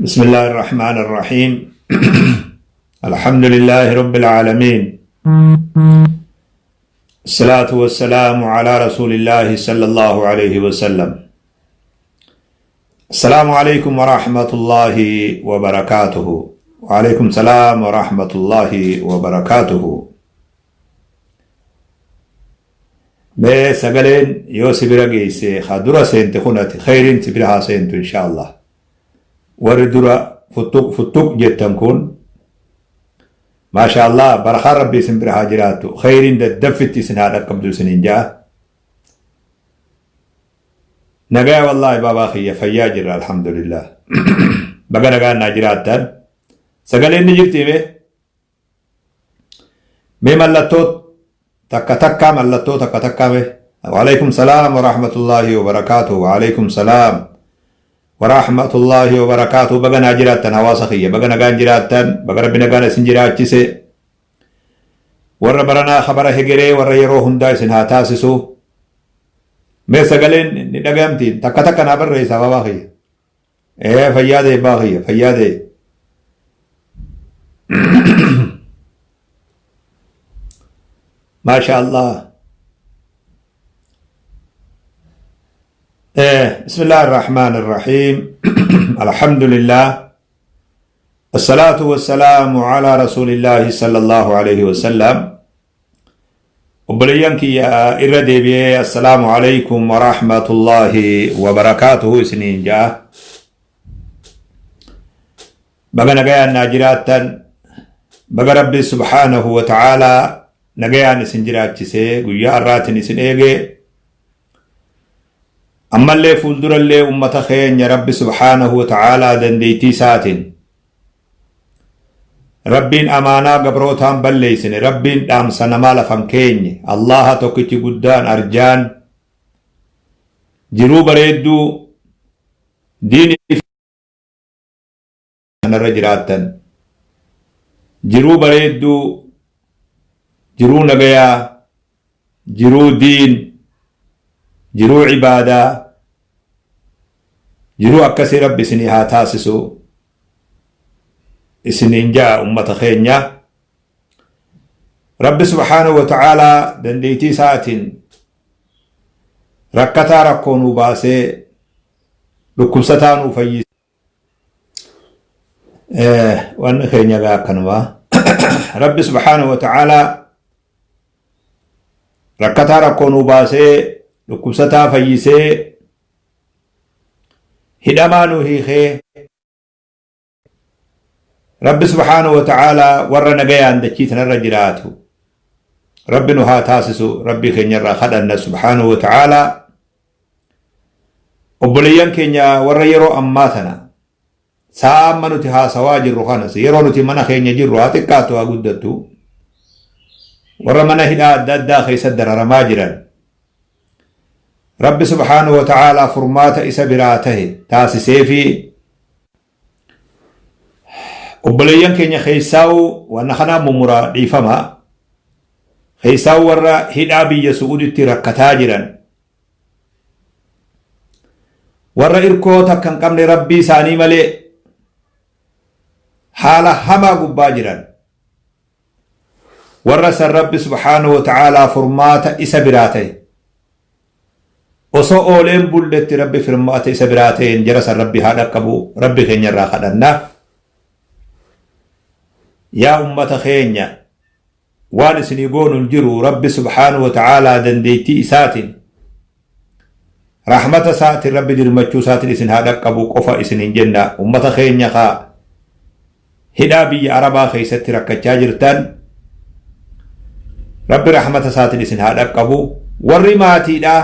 بسم الله الرحمن الرحيم الحمد لله رب العالمين الصلاة والسلام على رسول الله صلى الله عليه وسلم السلام عليكم ورحمة الله وبركاته وعليكم السلام ورحمة الله وبركاته سقلين يوسف رقيسي خدرة سنت خنت خير تبرها سنت إن شاء الله وردرا فتوك جتن كون ما شاء الله برخار ربي سنبر حاجراته خير دفت سنهاد قبل سنين جاء نجا والله بابا خي فياجر الحمد لله بقى نجا ناجرات سقلين نجرتي به ملتوت تكا ملتوت تكا به وعليكم السلام ورحمة الله وبركاته وعليكم السلام ورحمة الله وبركاته بقى ناجرات هواسا خيه بقى نجان جراتن بقى ربنا قال سنجرات جسه ور برنا خبره هجري ور يرو هندا سنها تاسسو ما سقلين ندقمتي تكا نابر رئيسا بابا خيه ايه فياده باخيه فياده ما شاء الله بسم الله الرحمن الرحيم الحمد لله الصلاة والسلام على رسول الله صلى الله عليه وسلم وبليانك يا إردي بي السلام عليكم ورحمة الله وبركاته سنين جاء بقى نقيا الناجرات بقى ربي سبحانه وتعالى نقيا نسنجرات جسي قويا الرات نسن ايجي أما اللي فولدر اللي أمة خين يا رب سبحانه وتعالى دنديتي ساتين ربين أمانا قبروتان بليسن ربين دام سنمال فانكين الله توكتي قدان أرجان جرو بريدو دين نرجراتن جرو بريدو جرو نبيا جرو دين جرو عبادة جرو أكسي رب سنها تاسسو سنين جاء أمة خينيا رب سبحانه وتعالى دنديتي ساتين ركتا ركونو باسي لكم ستانو فيس وأن خينيا باكنوا رب سبحانه وتعالى ركتا ركونو باسي لكم ستا فيسي هدامانو هيخي رب سبحانه وتعالى ورنا قيان دكيتنا الرجلاتو رب نها تاسسو ربي خينيرا خدنا سبحانه وتعالى وبليان كينيا وريرو أماتنا سامنو تها سواجر رخانس يرونو تمنا خينيا جرو هاتكاتو أقودتو ورمنا هدا دادا خيسدر رماجرا رب سبحانه وتعالى فرمات إسابراته تاسي سيفي وبليان كينيا خيساو ونخنا ممرا ديفما خيساو ورا هدابي يسعود التركتاجرا ورا إركوتا كان قمن ربي ساني ملي حالا هما قباجرا ورا سر رب سبحانه وتعالى فرمات إسابراته osoo ooleen bulletti rabbi firmaata isa biraa ta'een jara san rabbi haa dhaqqabu rabbi keenya irraa kadhanna yaa ummata keenya waan isinii goonuun jiru rabbi subhaanahu wa ta'aalaa dandeettii isaatiin rahmata isaatiin rabbi dirmachuu isaatiin isin haa dhaqqabu qofa isiniin jenna ummata keenya kaa hidhaa biyya arabaa keessatti rakkachaa jirtan rabbi rahmata isaatiin isin haa dhaqqabu warri maatiidhaa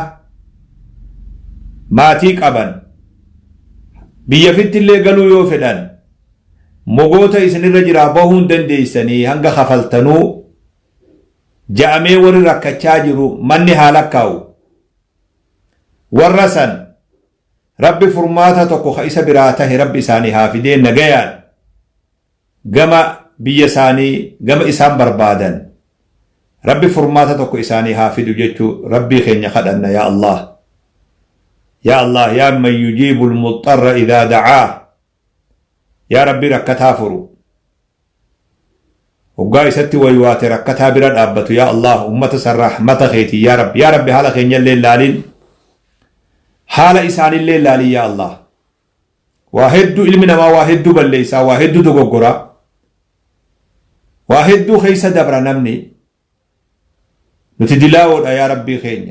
maatii qaban biyya fittillee galuu yoo fedhan mogoota isinirra jiraa bahuun dandeeysanii hanga kafaltanuu ja'amee warri rakkachaa jiru manni haa lakkaa'u warra san rabbi furmaata tokko ka isa biraa tahe rabbi isaanii haa fideen nagayaan gama biyya isaanii gama isaan barbaadan rabbi furmaata tokko isaanii haa fidu jechuu rabbii keenya kadhanna yaa Allah يا الله يا من يجيب المضطر إذا دعاه يا ربي ركتا فرو وقال ستي ويواتي ركتا برد أبتو يا الله أمة سر رحمة خيتي يا رب يا ربي حالا خين الليل لالين حالا إسان الليل لالي يا الله واحد علمنا ما واحد بليسا واحد دقوقرا واحد خيس دبر نمني نتدلاو يا ربي خين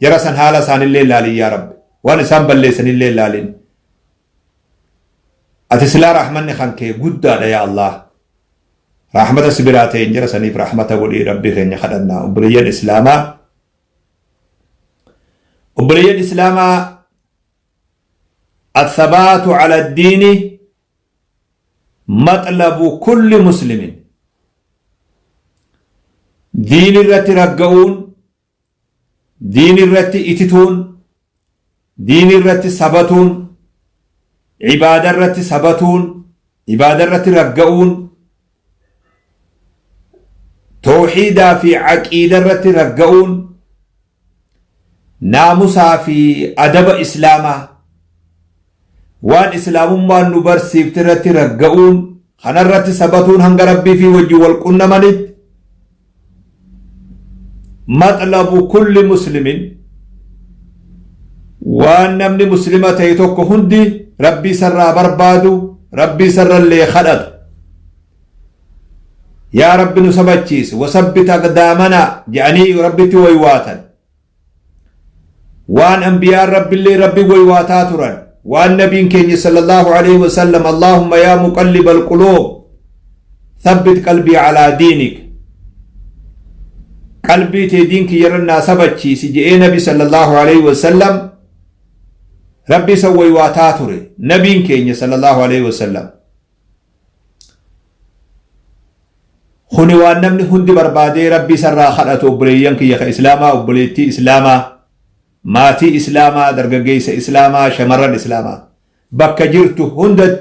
جرسن حالا سان الليل لالي يا رب وانا سان بليسن الليل لالين أتسلا رحمن خانك قد يا الله رحمة سبراتين جرسني برحمة ولي ربي خين خدنا أبريا الإسلام الثبات على الدين مطلب كل مسلم دين الرت رجعون دين الرت اتتون دين الرت سبتون عبادة الرت سبتون عبادة الرت رجعون توحيدا في عقيدة الرت رجعون ناموسا في أدب إسلاما وان إسلام ما نبرسيف الرت رجعون خنا الرت سبتون هنگ ربي في وجه والقنا منت مطلب كل مسلم وان نمني مسلمة يتوك هندي ربي سر بربادو ربي سر اللي خلد يا رب نسبتشيس وثبت أقدامنا يعني ربي تويواتا وان أنبياء ربي اللي ربي ويواتاترا وان نبي كيني صلى الله عليه وسلم اللهم يا مقلب القلوب ثبت قلبي على دينك قلبي تدينك يرنا سبتشيس جئ نبي صلى الله عليه وسلم ربي سوي واتاتري نبي كيني صلى الله عليه وسلم خوني وانمني هندي بربادي ربي سرا خلاتو بريان كي يخ إسلاما وبليتي إسلاما ماتي إسلاما درجيس إسلاما شمرن إسلاما بك جرتو هندت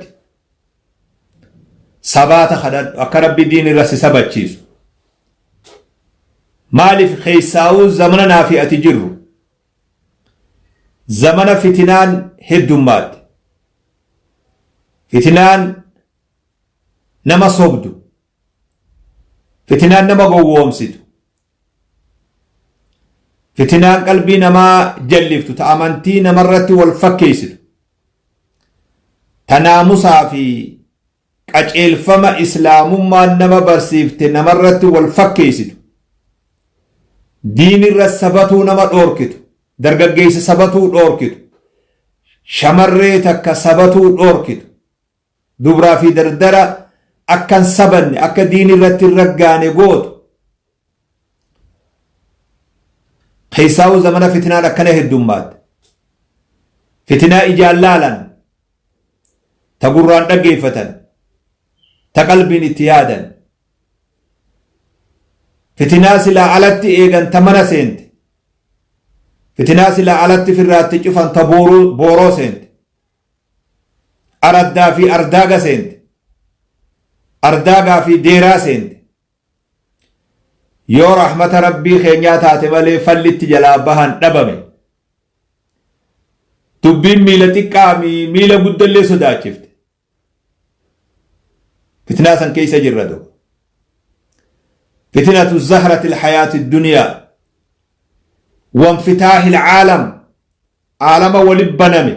سبات خدت أكرب دين الرس سبتشيس مالف خيساو زمننا في أتجرو زمن فتنان هدومات فتنان نما صبدو فتنان نما قوومسدو فتنان قلبي نما جلفتو تأمنتي نمرت والفكيسدو تنامسا في قجل فما إسلام ما نما برسيفت نمرت والفكيسدو دين الرسبتو نما دوركتو درجيس سبتو دوركتو شمريتك سبتو دوركتو دبرا في دردرة أكن سبن أك دين الرت الرجاني قوت خيساو زمن فتنة ركنه الدمات فتنة إجلالا تقران رجيفة تقلب اتيادا فتنة سلا علت إيجان تمنا سنت فتنة سلا علت في الرات تجفن بورو سنت أردا في أرداغا سنت أرداغا في ديرا سنت يو رحمة ربي خينياتا تمالي فلت جلابهن دبمي تبين ميلة تقامي ميلة قد اللي سدا شفت فتنة سن كيس جردو فتنة الزهرة الحياة الدنيا وانفتاح العالم عالم ولبنمي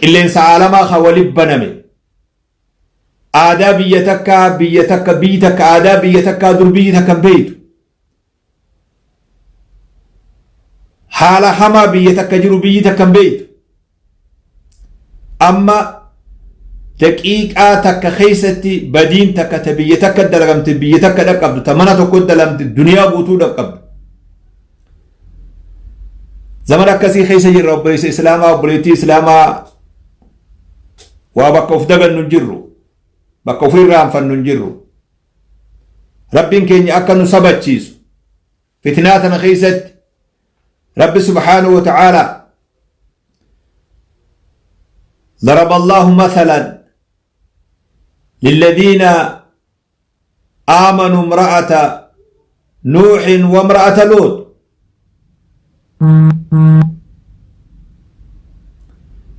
إلينس عالم ولبنمي آداب بيتك بيتك آداب بيتك دربيتك بيت حال حما بيتك جربيتك بيت أما دقيقة خيستي بدين تبيتك دلغمت بيتك دقبد تمنى تقود دلمت الدنيا بوتو دقبد زمن أكسي خيسة جرب بريس إسلاما وبريتي إسلاما وابقى افدغن نجرو بقى في الرام فننجرو ربين كيني أكا نصبت چيسو فتناتنا خيست رب سبحانه وتعالى ضرب الله مثلا للذين آمنوا امرأة نوح وامرأة لوط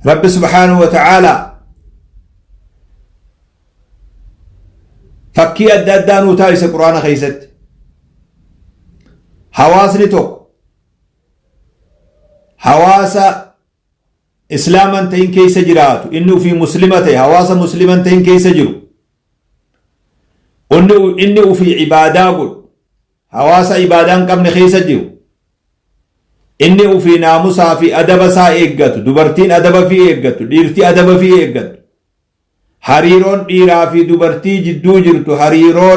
رب سبحانه وتعالى fakkii adda addaa nuu taasisa quraana keessatti. Hawaasni tokko hawaasa islaaman ta'in keessa jiraatu inni ufii muslima ta'e hawaasa musliman ta'in keessa jiru inni ufii ibaadaa godhu hawaasa ibaadaa hin qabne keessa jiru inni ufii naamusaa fi adaba isaa eeggatu dubartiin adaba fi eeggatu dhiirtii adaba fi eeggatu hariiroon dhiiraa fi dubartii jidduu jirtu hariiroo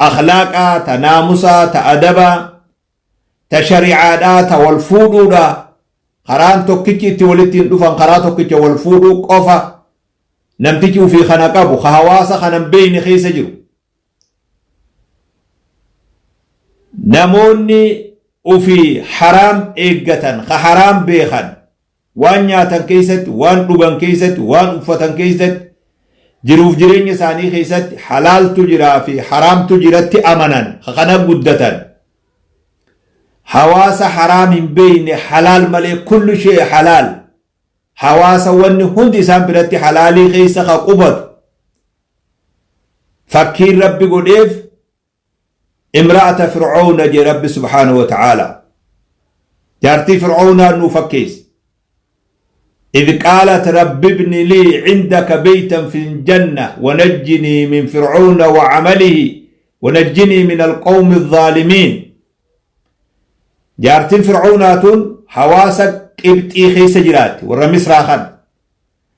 akhlaaqaa ta naamusaa ta adabaa ta shari'aadhaa ta wal fuudhuudha karaan tokkichi itti walitti hin dhufan karaa tokkicha wal fuudhuu qofa namtichi ufii kana qabu ka hawaasa kanan beeyne keessa jiru namoonni ufii haraam eeggatan ka haraam beekan waan nyaatan keessatti waan dhugan keessatti waan uffatan keessatti jiruuf jireenya isaanii keessatti halaaltu jiraa fi haraamtu jiratti amanan kana guddatan hawaasa haraam hin beeyne halaal malee kullu shee halaal hawaasa wanni hundi isaan biratti halaalii keessa ka qubatu fakkiin rabbi godheef imra'ata fir'auna je rabbi subhaanahu wa ta'ala jaartii fir'aunaa nuu fakkeesse إذ قالت رب ابن لي عندك بيتا في الجنة ونجني من فرعون وعمله ونجني من القوم الظالمين جارت فرعونات حواسك ابتئي خيس جرات ورمس راخن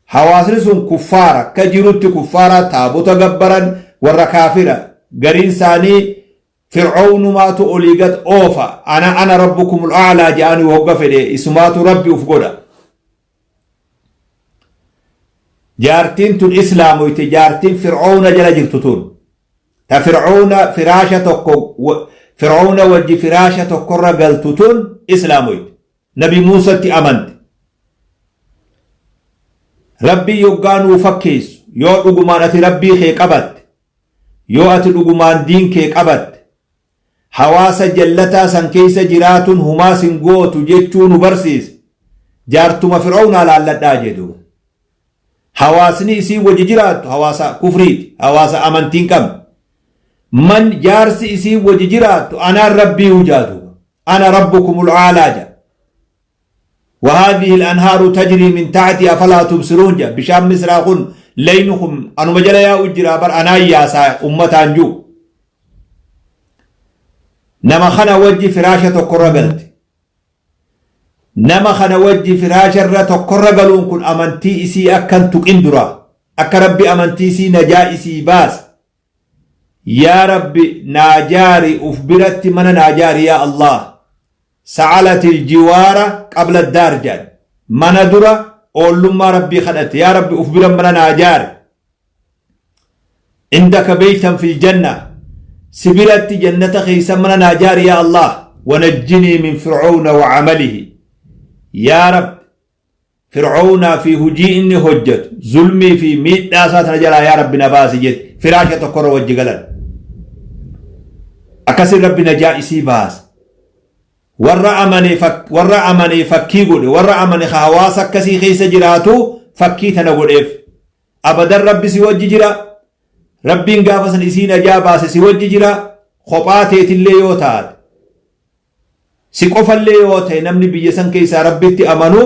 حواسنسون كفارة كجرت كفارة تابوت قبرا وركافرة قرين ثاني فرعون ما تؤليقت أوفا أنا ربكم الأعلى جاني ووقف لي اسمات ربي وفقودا جارتين تون إسلام ويتي جارتين فرعون جل جرتون تا فرعون فراشة فرعون وجي فراشة قرى قلتون إسلام ويت نبي موسى تي أمنت ربي يقان وفكيس يو أقمان أتي ربي خي قبت يو أتي أقمان دين كي قبت حواس جلتا سنكيس جراتون هما سنقوت جيتون برسيس جارتما فرعون على الله داجدو hawaasni isii wajji jiraatu hawaasa kufriiti hawaasa amantiin qabne man jaarsi isii wajji jiraatu ana rabbii wujaatu ana rabbukumul aalaa وهذه الأنهار تجري من تحتي أفلا تبصرون بشام مسراقون لينكم أنو مجلا يا أجرا بر أنا ياسا أمة أنجو نما خنا وجي فراشة قرقلت نما خنا وجي فراشة قرقلون كن أمنتي إسي أكن تقندرا أك ربي أمنتي إسي نجا إسي باس يا ربي ناجاري أفبرت من ناجاري يا الله سعلت الجوارة قبل الدار جاد من درا أول ما ربي خدت يا ربي أفبر من ناجار عندك بيتا في الجنة سبرت جنة خيسا من ناجار يا الله ونجني من فرعون وعمله يا رب فرعون في هجيء هجت ظلمي في مئة ناسات نجلا يا رب نباسي جد فراشة تقر وجه أكسر رب نجائسي باس warra amane fakkii godhe warra amane hawaasa akkasii keessa jiraatu fakkii tana godheef abadan rabbi si wajji jira rabbiin gaafa san isiin ajaa baase si wajji jira kophaa teetillee yoo taate si qofallee yoo ta'e namni biyya san keessaa rabbitti amanu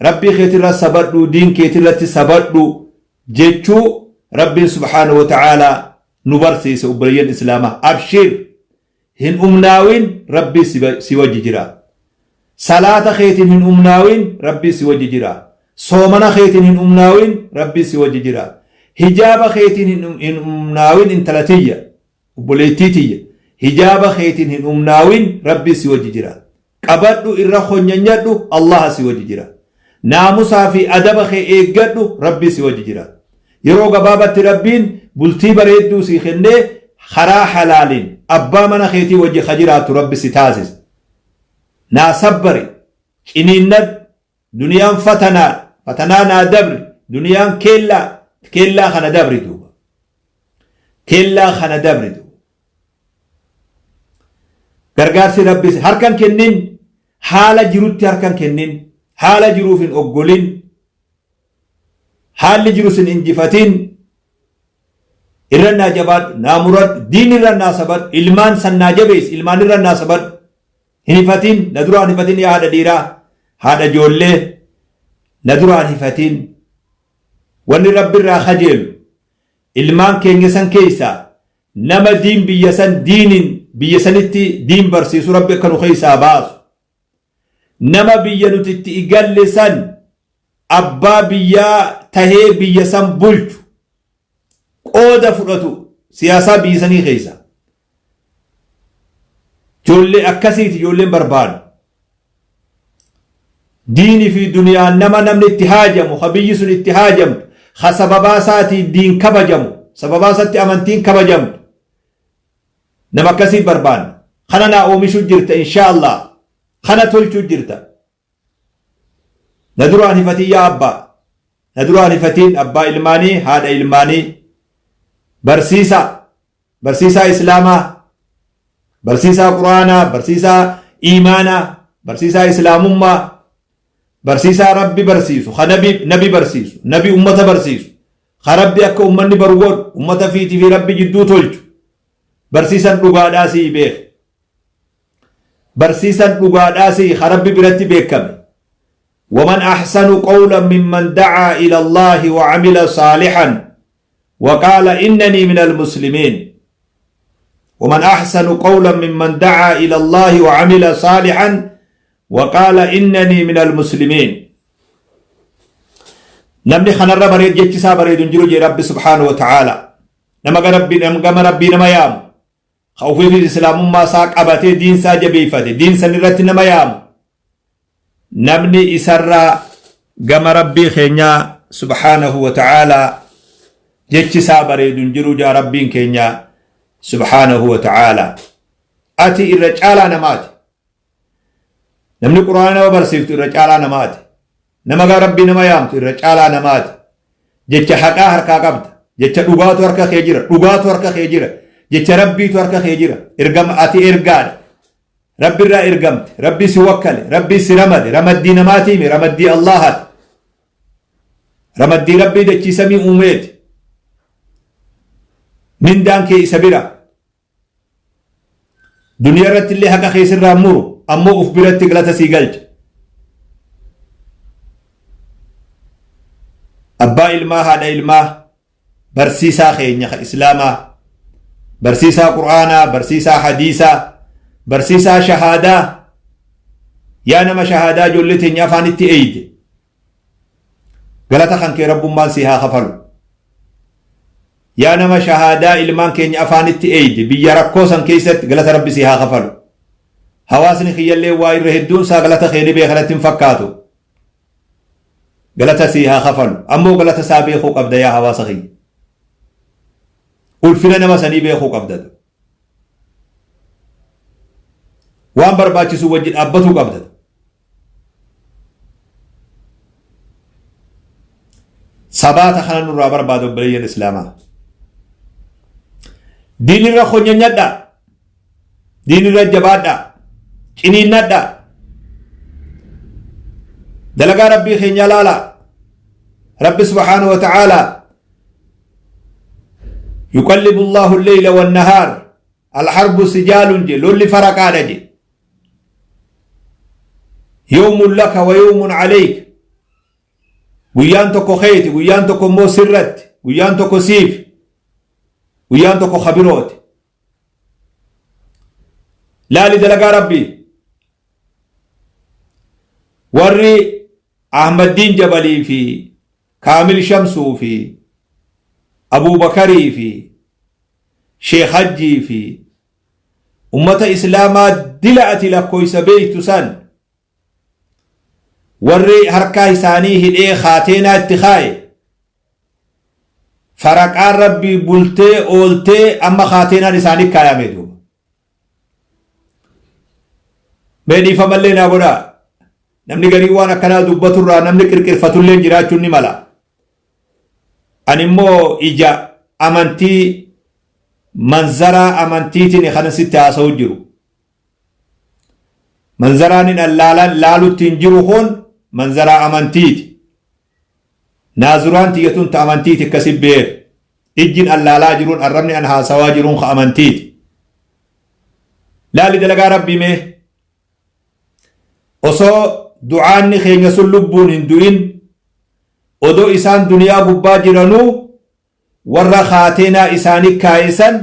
rabbii keetirra sabadhu diin keetirratti sabadhu jechuu rabbiin subhaanahu wa ta'aalaa nu barsiise obboleeyyan islaamaa abshir hin umnaawin rabbi si wajji jira salaata keetiin hin umnaawin rabbi si wajji jira soomana keetiin hin umnaawin rabbi si wajji jira hijaaba keetiin hin umnaawin intalatiyya obboleettitiyya hijaaba keetiin hin umnaawin rabbi si wajji jira qabadhu irra khonyanyadhu allah si wajji jira naamusaa fi adaba kee eeggadhu rabbi si wajji jira yeroo gabaabatti rabbiin bultii bareedduu si kennee خرا حلالين أبا من خيتي وجه خجرات رب ستازز نا صبري إني ند دنيا فتنا نا دبر دنيا كلا خنا دبر دوبا كلا خنا دبر دوبا غرغار سي ربي هركن كنين حال جروت هركن كنين حال جروف أقولين حال جروس انجفتين irrannaa jabaad naa murad diin irrannaa sabad ilmaan sannaa jabees ilmaan irrannaa sabad hin hifatin na duraan hifatin yaa haadha dhiiraa haadha ijoollee na duraan hifatin wanni rabbi irraa kajeelu ilmaan keenya san keessaa nama diin biyya san diinin biyya sanitti diin barsiisu rabbi akka nu keessaa baasu nama biyya nuti itti igalle san abbaa biyyaa tahee biyya san bulchu qooda fudhatu siyaasaa biyya sanii keessa ijoollee akkasiiti ijoolleen barbaadu diinii fi duniyaan nama namni itti haajamu ka biyyi sun itti haajamtu ka sababaa isaatii diin kabajamu sababaa isaatti amantiin kabajamu nama akkasii barbaanna kana naa oomishuu jirta inshaa Allah kana tolchuu jirta na duraan hifatiin yaa abbaa na duraan hifatiin abbaa ilmaanii haadha ilmaanii barsiisaa islaamaa barsiisaa quraanaa barsiisaa iimaanaa barsiisaa islaamummaa barsiisaa rabbi barsiisu ka nabi barsiisu nabi ummata barsiisu ka rabbi akka ummanni baru godhu ummata fiitii fi rabbi jidduu tolchu barsiisan dhugaadhaa sii beek barsiisan dhugaadhaa sii ka rabbi biratti beekame ومن أحسن قولا ممن دعا إلى الله وعمل صالحا وقال إنني من المسلمين ومن أحسن قولا ممن دعا إلى الله وعمل صالحا وقال إنني من المسلمين نمني خنر بريد جتسا بريد جلو جي رب سبحانه وتعالى نما ربي نما يام خوفي في الإسلام ما ساق أباتي دين سا جبيفة دين سنرت نما يام نمني إسرى قم ربي خينيا سبحانه وتعالى جتسا بريد جلو جا ربي خينيا سبحانه وتعالى أتي الرجال نمات نمني قرآن وبرسيفت الرجال نمات نما ربي نما يامت الرجال نمات جتش حقا حركا قبض جتش دوغات وركا خيجرة جتش ربي توركا خيجرة ارقم أتي ارقال ربي را ارقمت ربي سوكل ربي سرمد رمدي نماتي رمدي الله رمدي ربي دتشي سمي أميت من دانكي سبيرا دنيا رت اللي حقا خيسر رامورو أمو أفبرت تقلت سيقلج أبا إلما هذا إلما برسيسا خينيا إسلاما برسيسا قرآنا برسيسا حديثا برسيسا شهادة يا نما شهادة جلتين يفان التئيد قلتا خانك رب مانسيها خفلو يا نما شهادة إلمان كين يفان التئيد بيا ركوسا كيست قلتا ربي سيها خفلو حواسني خيالي واي رهدون سا غلطة خيري بيخلت فكاتو غلطة سيها خفل أمو غلطة سابيخو قبدا يا حواس خي قل فينا ما سني بيخو قبدا وان برباچي سو وجد أبتو قبدا سبات خلنا نرى بربادو بلي الإسلام دين الرخو نينيدا دين الرجبادا إني ندا دلقا ربي خينيا لالا رب سبحانه وتعالى يقلب الله الليل والنهار الحرب سجال جي لولي فرق على جي يوم لك ويوم عليك ويانتكو خيت ويانتكو مو سرت ويانتكو سيف ويانتكو خبيروت لا لدلقا ربي ورّي أحمد الدين جبلي في كامل شمسو في أبو بكري في شيخ حجي في أمة إسلاما دلعت لكويس بيت سن ورّي هركاي سانيه الإيه خاتينا اتخاي فرقان ربي بلتي أولتي أما خاتينا لساني كاياميدو بيني فمالينا قدا namni garii waan akkanaa dubbaturraa namni qirqirfatullee jiraachuun ni mala ani immoo ija amantii manzaraa amantiitiin kana sitti haasa'u jiru manzaraan hin laalutti hin jiru kun manzaraa amantiiti naazuraan tiyyatuun ta amantiiti akkasi beer ijjin allaalaa jiruun arrabni an haasawaa jiruun ka amantiiti laali dalagaa rabbii mee osoo du'aanni keenya sun lubbuun hin du'in odoo isaan duniyaa gubbaa jiranuu warra kaateenaa isaanii kaayisan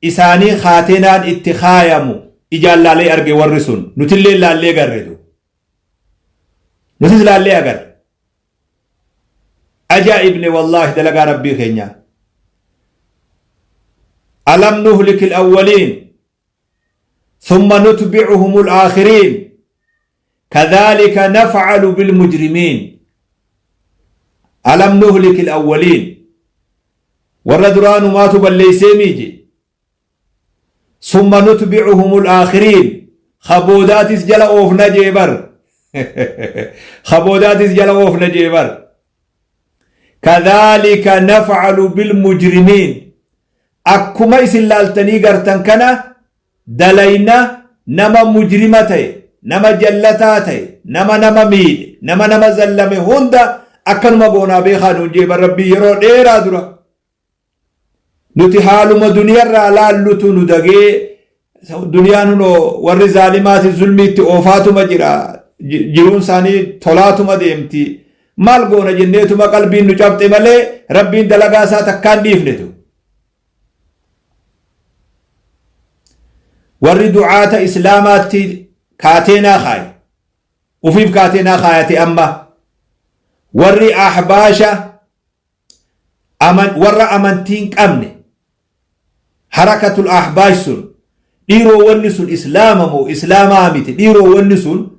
isaanii kaateenaan itti kaayamu ijaan laalee arge warri sun nutillee laallee garreedu nutis laallee agar ajaa'ibne wallaahi dalagaa rabbii keenya alam nuhlik al-awwaliin ثم نتبعهم الآخرين كذلك نفعل بالمجرمين ألم نهلك الأولين والردران ماتوا بالليسيميجي ثم نتبعهم الآخرين خبودات جل أوف نجيبر خبودات جل أوف نجيبر كذلك نفعل بالمجرمين أكما يسلالتني قرتن كنا دلينا نما مجرمتي نما جلتاتي نما ميد نما زلمي هندا أكن ما بونا بيخانو جيب ربي يرو ديرا درا نتي حالما دنيا را لالتو ندقي دنيا نو ور ظالمات الظلمي اوفاتو مجرا جيرون ساني طلاتو مديمتي مال بونا جنيتو ما قلبي نجابتي ملي ربي دلقا ساتا كان ديفنتو ور دعاة إسلامات كاتينا خاي وفيف كاتينا خايتي أما ور أحباشا ور أمنتين أمني حركة الأحباش سن ديرو ونسون إسلاممو إسلامامتي ديرو ونسون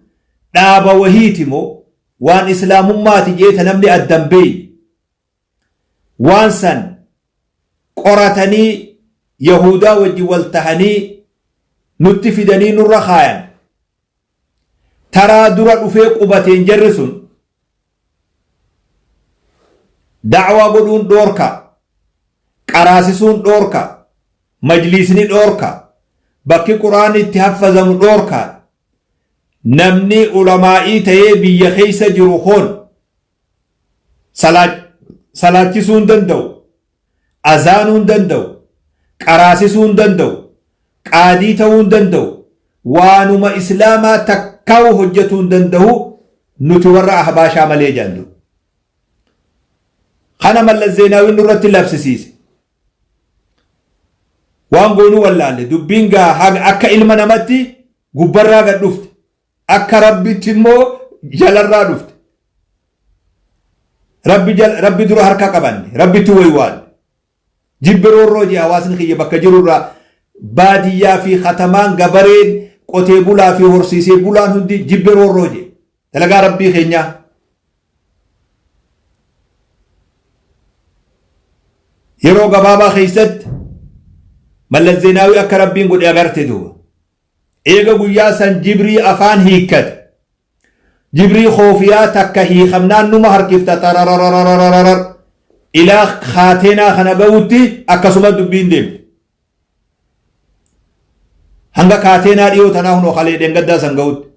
دابا وهيتمو وان إسلام ماتي جيتا نملي الدنبي وانسان قراتني يهودا وجي والتهني نتفدني نرخايا ترى درا أفيق أبتين جرسون دعوة بدون دوركا قراسسون دوركا مجلسني دوركا بكي قرآن اتحفظم دوركا نمني علمائي تيه بيخيس جروخون صلاة دندو أذان دندو قراسسون دندو قادي تون دندو وانما إسلاما تكاو حجتون دندو نتورع أحباشا ملي جاندو خانا مال الزيناوي نرات اللابسسيس وان قولوا والله دبينغا حق أكا إلما نمتي قبرا قد دفت أكا ربي تمو جلرا دفت ربي درو حركا قباني ربي تويوان جبرو الروجي حواسن خيه بكا جرورا باديا في ختمان غبرين قوتي بولا في هرسيسي بولان هندي جبرو الروجي تلقى ربي خينيا يرو غبابا خيست مال الزيناوي أكا ربين قد أغرتي دو إيغا قياسا جبري أفان هيكت جبري خوفيا تكا هي خمنان نما هركفتا ترارارارارارار إلى خاتنا خنقوتي أكا سمد دبين ديم hanga kaateenaa dhiyoo tanaa hunoo kalee dhengaddaa san ga'utti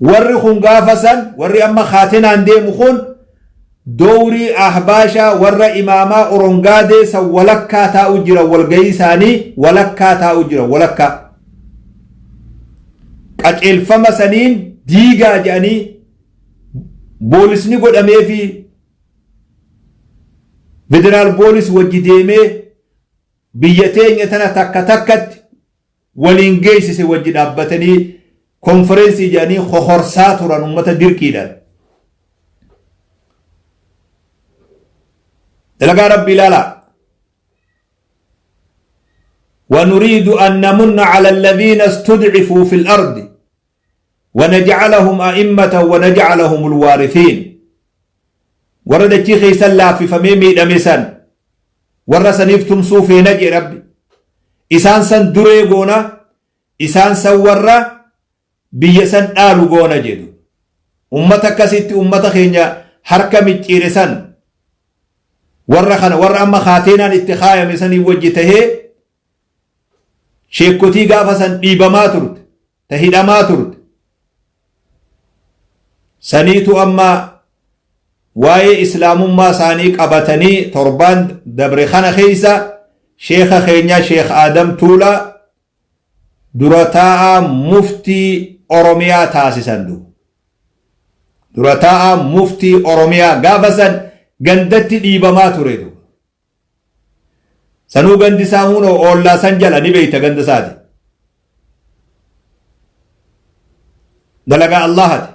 warri kun gaafa san warri amma kaateenaan deemu kun dowrii ahbaashaa warra imaamaa orongaadee san walakkaa taa'u jira walgayii isaanii walakkaa taa'u jira walakkaa qaceelfama saniin diigaa jedhanii boolisni godhamee fi federaal boolis wajji deemee biyya teenya tana takka takkatti waliin geessise wajji dhaabbatanii konferensii jedhanii hohorsaa turan ummata dirqiidhaan dalagaa rabbii ilaalaa ونريد أن نمن على الذين استضعفوا في الأرض ونجعلهم أئمة ونجعلهم الوارثين ورد الشيخ سلا في فميمي دمسان ورسنيفتم صوفي نجي ربي إسان سن دري غونا إسان سورا بيسان آلو غونا جدو أمتك ست أمتك خينيا حركة مجيرسان ورا أما خاتينا الاتخايا مساني وجته شيكوتي غافسان ديبما ترد تهيدما ترد سنيتو أما waa'ee islaamummaa isaanii qabatanii torbaan dabre kana keessa sheekha keenya sheekh Adam Tuulaa dura taa'aa muftii Oromiyaa taasisan dura taa'aa muftii Oromiyaa gaafa san gandatti dhiibamaa ture sanuu gandi saamuun oollaa san jala ni beeyta ganda isaati dalagaa Allahati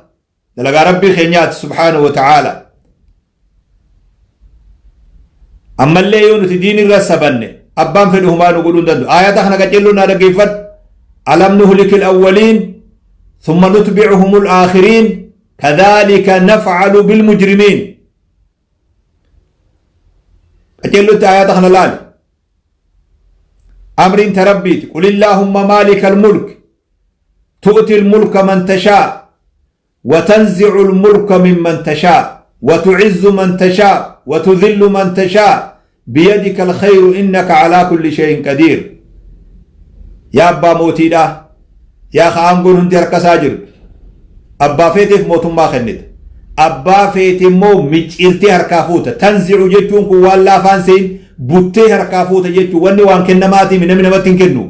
dalagaa rabbii keenyaati subhaanahu wa ta'aala ammallee yoo nuti diin irra sabanne abbaan fedhu humaa nu godhuu dandu ayata kana qacellu na dhageeffadhu alam nuhlikil awwaliin thumma nutbi'uhumul aakhiriin kadhalika naf'alu bil mujrimiin qacellu ayata kana laal amrin tarabbit qul illahumma malikal mulk tu'ti al mulka man tasha wa tanzi'u al mulka mimman tasha wa tu'izzu man tasha wa tudhillu man tasha بيدك الخير إنك على كل شيء قدير يا أبا موتيدا يا خانقون هندي ركساجر أبا فيتف موتم ما خند أبا فيتف مو مجئرتي هركافوتا تنزع جيتون كوالا فانسين بوتي هركافوتا جيتون واني وان كنماتي من نمتين كنو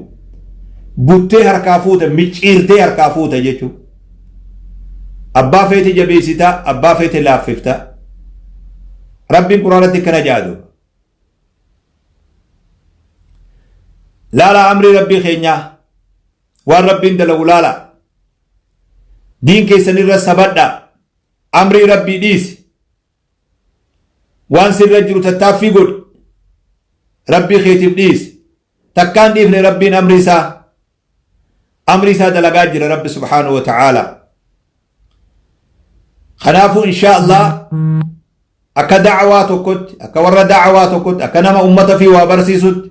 بوتي هركافوتا مجئرتي هركافوتا جيتون أبا فيتي جبيسيتا أبا فيتي لاففتا ربي قرانتي كنا جادو لا لا أمري ربي خينيا وان ربي اندلو لا لا دين كيسن الرس سبدا أمري ربي ديس وان سر رجل تتافي قد ربي خيتب ديس تكان ديفن ربي أمري سا دلقات جر ربي سبحانه وتعالى خنافو إن شاء الله أكا دعواتكت أكا ور دعواتكت أكا نما أمتا في وابرسيسد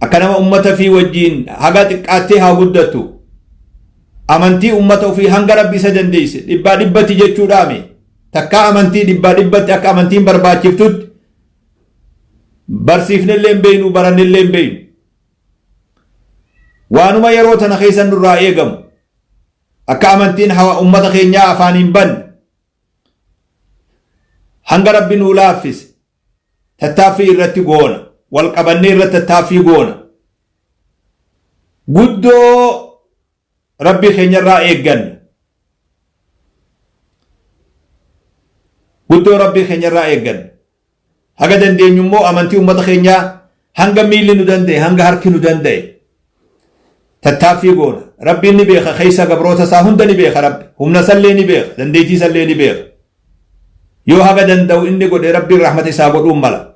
أكنما أمتا في وجين هاقات قاتها قدتو أمنتي أمتا في هنگ ربي سجن ديس دبا دبتي جتو دامي تكا أمنتي دبا دبتي أكا أمنتي برباچفتوت برسيفن اللين بين وبرن اللين بين وانما يروتنا خيسا نرائيقم أكا أمنتين هوا أمتا خينيا أفانين بن هنگ ربي نولافس تتافي إرتي قونا والقبني رتتافي قونا قدو ربي خينيا رائقن قدو ربي خينيا رائقن هكا دندي نمو أمانتي أمتا خينيا هنگا ميلي ندندي هنگا هركي ندندي تتافي قونا ربي نبيخ خيسا قبروتا ساهند نبيخ ربي هم نسلي نبيخ دنديتي سلي نبيخ يو هكا دندو إني قد ربي رحمة ساقود أمالا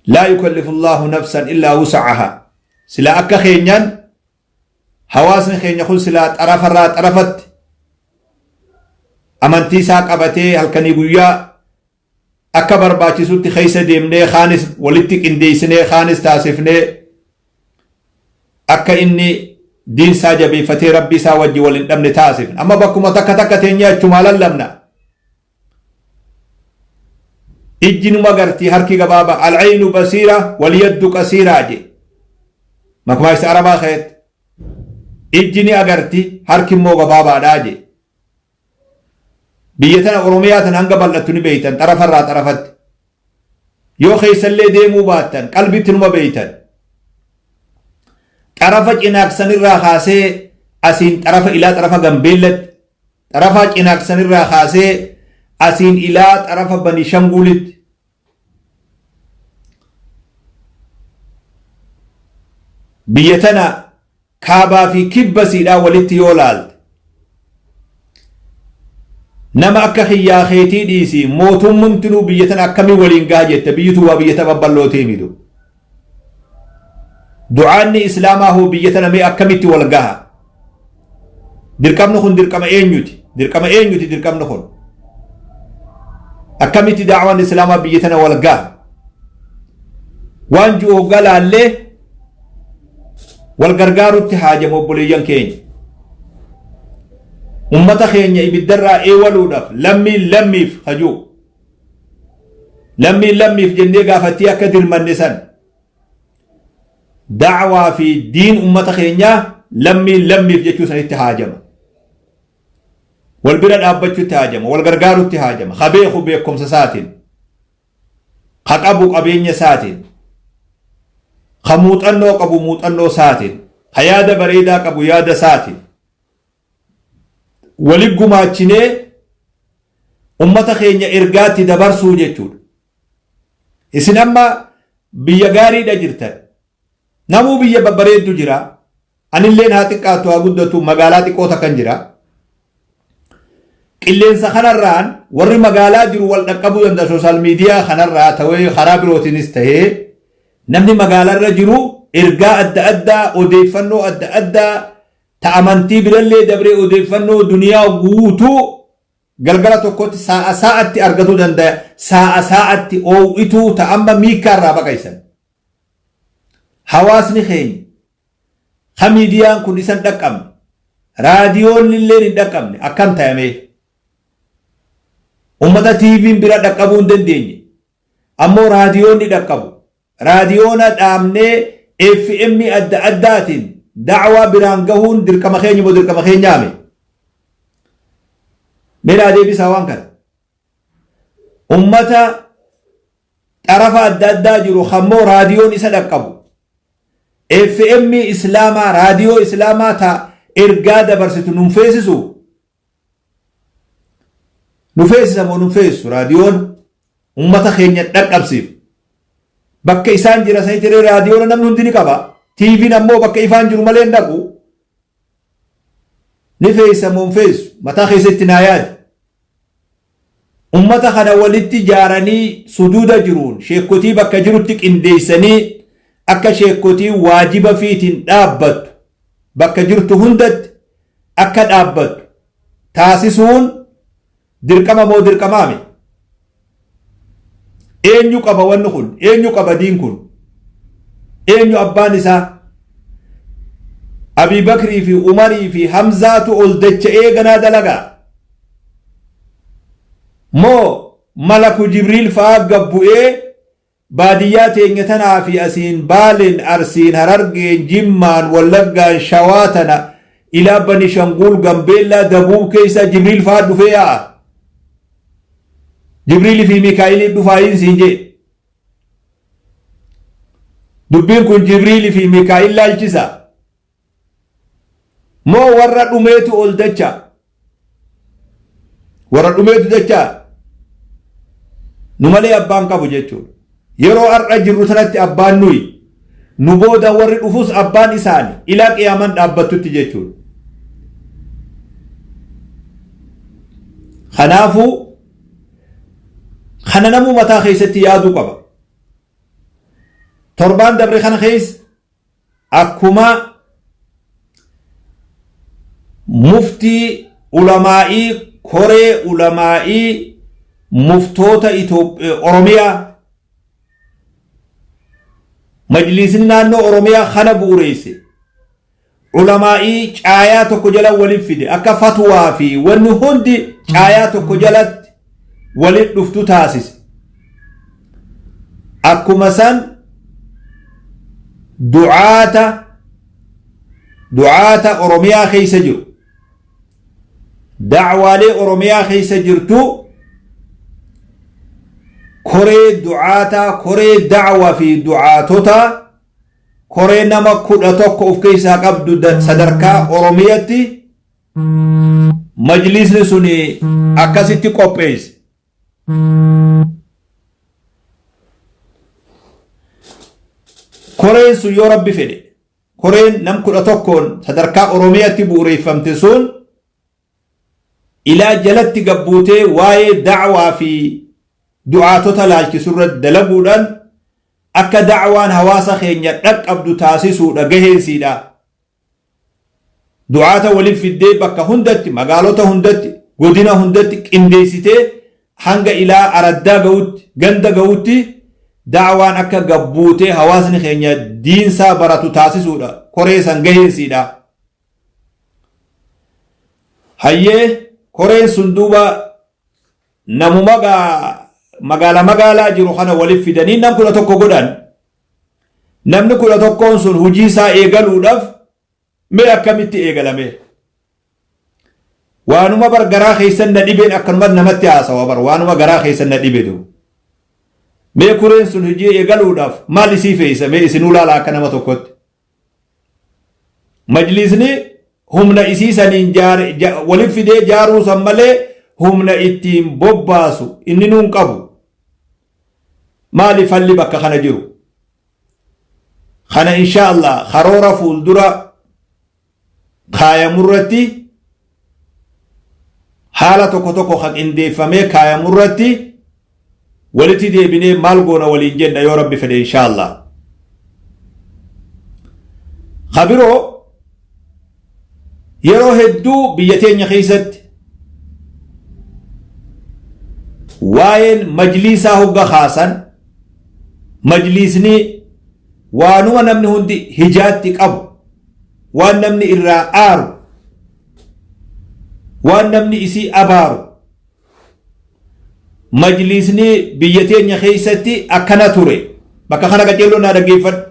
لا يكلف الله نفسا إلا وسعها سلا أكا خينيان حواسن خينيا خل سلا طرف الرات طرفت أمانتي ساق أبتي هلكني قويا أكا برباچي سوتي خيسة ديمني خانس ولتك انديسني خانس تاسفني أكا إني دين ساجبي فتي ربي ساوجي ولندمني تاسفن أما بكما تكا تكا تنيا چمالا لمنا إجن مغرتي هركي غبابا العين بصيرة واليد قصيرة جي مكما يستعربا خيط إجني أغرتي هركي مو غبابا داجي بيتنا أرومياتن هنگا بلتني بيتن طرف الرا طرفت يو خيس اللي ديمو باتن قلبي تنما بيتن طرفت إناك سنرا خاسي أسين طرف إلى طرف غنبيلت طرفت إناك سنرا خاسي أسين إلى طرف بني شنغولت بيتنا كابا في كبسي لا ولت يولال نما أكا خيا خيتي ديسي موتم ممتنو بيتنا أكامي ولين قاجت بيتو وبيتا ببالو تيميدو دعاني إسلاما هو بيتنا مي أكامي تولقاها دركم نخون دركم أينيوتي دركم نخون أكملت دعوة الإسلام بيتنا ولقاه وانجو قال عليه والغرغار اتحاج مبوليان كين أمتا خينيا إبدرا إيوالودف لمي خجو لمي في جندي قافتيا كدر منسان دعوة في دين أمتا خينيا لمي في جتوسا اتحاجم والبلد أبجو تهاجم والغرغارو تهاجم خبيخو بيكم ساتين خقبو قبين ساتين خموت أنو قبو موت أنو ساتين خيادة بريدة قبو يادة ساتين ولقو ماچنه أمتا خينيا إرغاتي دبرسو جيچود إسن أما بيا غاري دا جرتن نمو بيا ببريد دو جرا أن اللين هاتي قاتوا قدتو مغالاتي قوتا كان جرا قلين سخنا الران ور مغالا جرو والنقبو دند سوشال ميديا خنا الرا توي خراب روتينستهي نمني مغالا رجرو إرغا أدى أدى أديفنو أدى أدى تأمنتي بلالي دبري أديفنو دنيا غوتو galgala tokkotti sa'a sa'atti argatu danda'a sa'a sa'atti oo'itu ta'amma miikarraa baqaysan hawaasni keenya hamiidiyaan kun isan dhaqqabne raadiyoon illee hin dhaqqabne akkam ta'ame ummata TV'n bira dhaqqabuu hin dandeenye ammoo raadiyoon ni dhaqqabu raadiyoona dhaamnee FM adda addaatiin da'waa biraan gahuun dirqama keenya moo dirqama keenyaame ميلا دي بيساوان كان أمتا طرف أدادا جرو خمو راديو نسدقبو FM إسلاما راديو إسلاما تا إرقادة برستو ننفيسسو ننفيسسو راديون أمتا خينيا تقبسيف بكا إسان جرا سيتري راديو نم ننديني كبا TV نمو بكا إفان جرو ملين دقو نفيس منفيس متى خيست ناياد أمتا خنا ولدت جاراني سدود جرون شيكوتي بكا جروتك انديساني أكا شيكوتي واجب فيتين دابت بكا جرتو هندت أكا دابت تاسسون دركما مو دركمامي أين يو قبا ونخل أين يو قبا دينكن أين يو أبانسا أبي بكر في عمر في حمزة أولدتش إيغنا دلغا مو ملك جبريل فاقبو باديات إنتنا في أسين بالين أرسين هررقين جمان ولقان شواتنا إلى بني شنقول قنبيلا دبو كيسا جبريل فاد فيها جبريل في ميكائيل دفاعين سينجي دبين كن جبريل في ميكائيل لالجسا مو ورد أميتو أولدتشا ورد أميتو دتشا نمالي أبان كابو جيتشو يرو أرجل رسالة أبان نوي نبودا ورد أفوس أبان إساني إلا قيامان أبتو تجيتشو خنافو خننمو متا خيستي يادو قبا تربان دبري خن خيس أكما مفتي علمائي كوري علمائي مفتوتا أوروميا مجلسنا نو أوروميا خنا بوريسي علمائي آيات كجلا ولفدي أكا فتوى في ونهندي آيات كجلت ولد دفتو تاسس أكو مثلا دعاة أوروميا خيس جرو دعوة لأوروميا خيس جرتو كوري دعاة كوري دعوة في دعاتوتا كوري نما كودا توكو في كيسا قبدو صدركا أورومياتي مجلس لسوني أكاسيتي كوبيس كورين سو يورب بفيدي كورين نم كودا توكون صدركا أورومياتي بوري فمتسون إلى جلت قبوتي واي دعوة في دعاتو تلالك سورة دلبودان أكا دعوان هواسا خينيا تك أبدو تاسيسو دقهي سيدا دعاتا ولي في الدي بكا هندت مقالوتا هندت قدنا هندت انديسيتي حنق إلى أردا قوت قند قوتي دعوان أكا قبوتي هواسا خينيا دين سابراتو تاسيسو دا كوريسا قهي سيدا هيه كورين سندوبا نمو مغالا جيرو خانا ولي فيداني نم كلا توكو غدان نمن كلا توكون سن هجيسا ايغالو داف مي اكاميتي ايغالامي waanuma bar garaa keessan na dhibeen akkanuma namatti haasawa bar waanuma garaa keessan na dhibetu mee kureen sun hojii eegaluudhaaf maal isii feeysa mee isinuu laala akka nama tokkotti majlisni humna isii saniin waliin fidee jaaruu san malee humna ittiin bobbaasu inni nuun qabu maali falli bakka kana jiru kana insha Allah karoora fuuldura kaayamurratti haala tokko tokko haqindeeffamee kaayamurratti walitti deebinee maal goona waliin jenna yoo rabbi fedhe insha Allah khabiroo yeroo hedduu biyya teenya keessatti waa'een majlisaa hogga khaasan majlisni waanuma namni hundi hijaatti qabu waan namni irraa aaru waan namni isii abaaru majlisni biyya teenya keessatti akkana ture bakka kana qajeeloo naa dhaggeeffadhu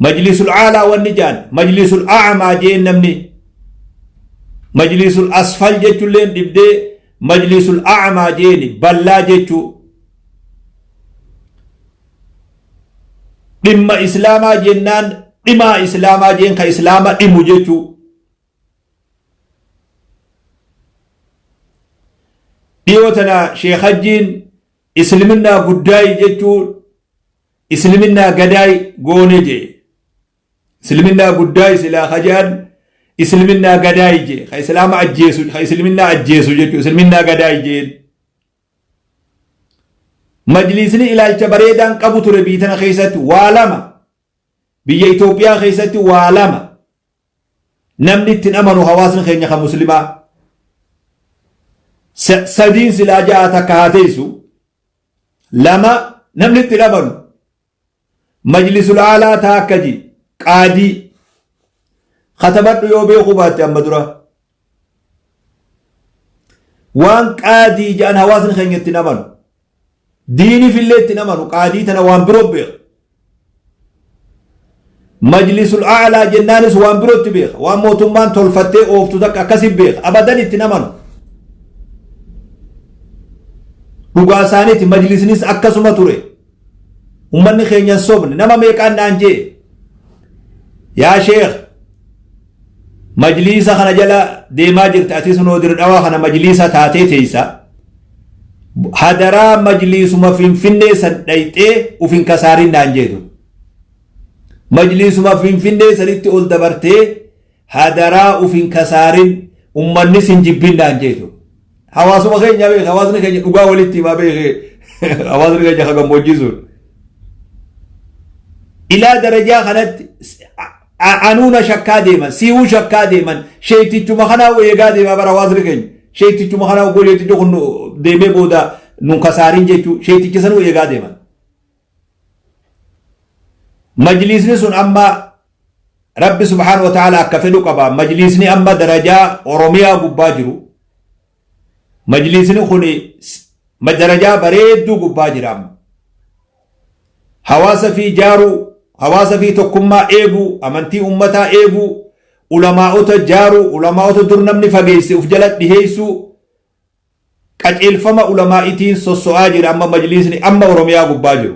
majlisul aalaa wanni jaan majlisul a'maa jeen namni majlisul asfal jechuulleen dhibdee majlisul a'maa jeeni ballaa jechuu dhimma islaamaa jennaan dhimaa islaamaa jeen ka islaama dhimu jechuu dhiyootana sheekh hajjiin isliminnaa guddaay jechuu isliminnaa gadaay goone jee isliminnaa guddaay silaa hajaan isliminnaa gadaay jee ka islaama ajjeesu ka isliminnaa ajjeesu jechuu isliminnaa gadaay jeen majlisni ilaalcha bareedaan qabu ture biitana keessatti waa lama biyya Itoophiyaa keessatti waa lama namni ittiin amanu hawaasni keenya kan muslimaa sadiin silaa ja'a takka haa teessu lama namni ittiin amanu majlisul aalaa taa akka ji qaadii katabadhu yoo beekuu baatte amma dura waan qaadii jedhan hawaasni keenya ittiin amanu diini fillee ittiin amanu qaadii tana waan biroo beeka majlisul aalaa jennaanis waan birootti beeka waan mootummaan tolfattee ooftu takka akkasi beeka abadan ittiin amanu dhugaa isaaniiti majlisnis akkasuma ture ummanni keenyan sobne nama meeqaan naan jee yaa sheekh majlisa kana jala deemaa jirta ati sunoo dirdhawaa kana majlisa taatee teeysa hadaraa majlisuma finfinnee san dhayxee ufin kasaarin naan jeetu majlisuma finfinnee sanitti ol dabartee hadaraa ufin kasaarin ummanni sin jibbin naan jeetu hawaasuma keenya beeke hawaasni keenya dhugaa walitti himaa beeke hawaasni keenya ka gammoojjii sun ilaa darajaa kanatti anuuna shakkaa deeman siihuu shakkaa deeman sheeytichuma kanaa eegaa deemaa bara hawaasni keenya sheeytichuma kanaa goleetichi kun deemee booda nun kasaarin jechuu sheeytichi sanuu eegaa deeman majlisni sun amma rabbi subhaanahu wa ta'ala akka fedhu qaba majlisni amma darajaa oromiyaa gubbaa jiru majlisni kun darajaa bareedduu gubbaa jira hawaasa fi jaaruu hawaasa fi tokkummaa eeguu amantii ummataa eeguu ulamaa'ota jaaruu ulamaa'ota dur namni fageesse uf jala dhiheessuu qaceelfama ulamaa'itiin sosso'aa jira amma majlisni amma oromiyaa gubbaa jiru